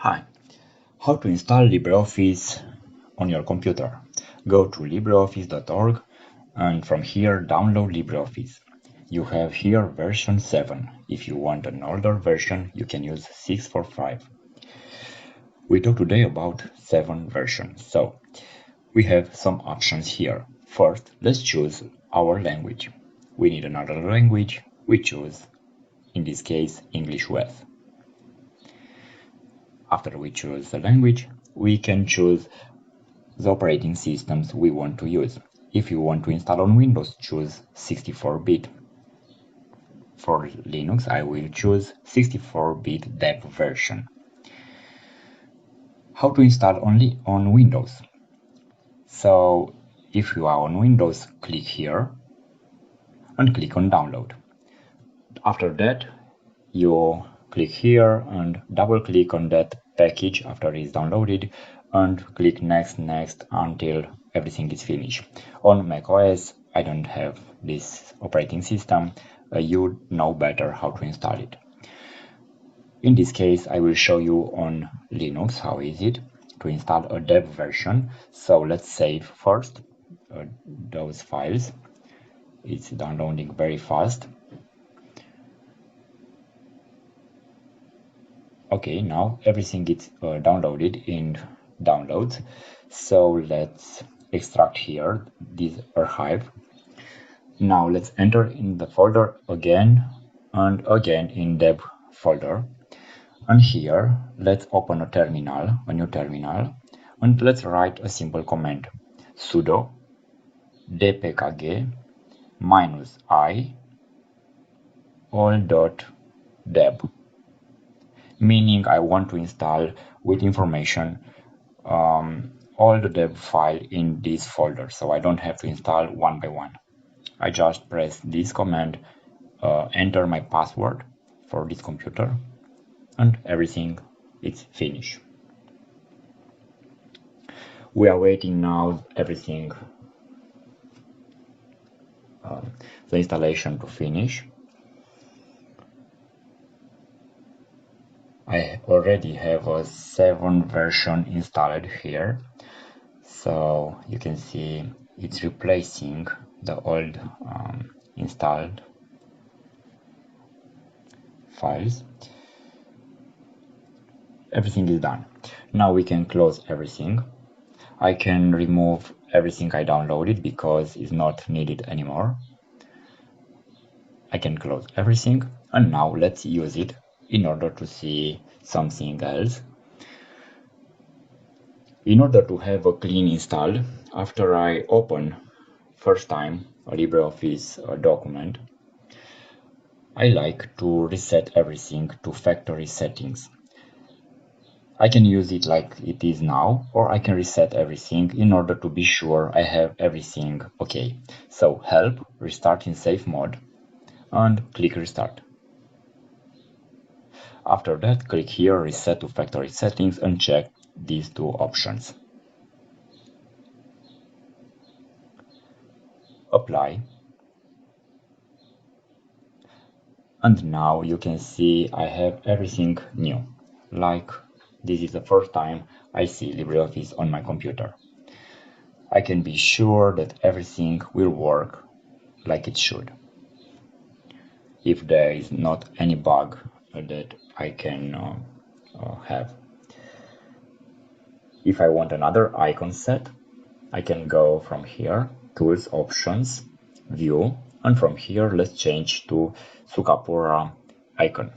Hi, how to install LibreOffice on your computer? Go to LibreOffice.org and from here download LibreOffice. You have here version 7. If you want an older version, you can use 645. We talk today about 7 version. So we have some options here. First, let's choose our language. We need another language. We choose, in this case, English West. After we choose the language, we can choose the operating systems we want to use. If you want to install on Windows, choose 64-bit. For Linux, I will choose 64-bit dev version. How to install only on Windows? So, if you are on Windows, click here and click on Download. After that, you click here and double click on that package after it's downloaded and click next until everything is finished. On macOS, I don't have this operating system. You know better how to install it. In this case, I will show you on Linux how is it to install a dev version. So let's save first those files. It's downloading very fast. Okay, now everything is downloaded in downloads. So let's extract here this archive. Now let's enter in the folder again and again in dev folder. And here let's open a new terminal, and let's write a simple command: sudo dpkg -i all.deb. Meaning I want to install with information all the deb file in this folder, so I don't have to install one by one. I just press this command, enter my password for this computer, and everything is finished. We are waiting now everything, the installation to finish. I already have a 7 version installed here, so you can see it's replacing the old installed files. Everything is done. Now we can close everything. I can remove everything I downloaded because it's not needed anymore. I can close everything, and now let's use it in order to see something else. In order to have a clean install, after I open first time a LibreOffice document, I like to reset everything to factory settings. I can use it like it is now, or I can reset everything in order to be sure I have everything okay. So help, restart in safe mode, and click restart. After that, click here reset to factory settings and check these two options. Apply. And now you can see I have everything new. Like this is the first time I see LibreOffice on my computer. I can be sure that everything will work like it should. If there is not any bug that I can have. If I want another icon set, I can go from here, Tools, Options, View, and from here let's change to Sukapura icon.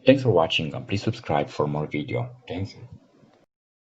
Thanks for watching and please subscribe for more video. Thank you.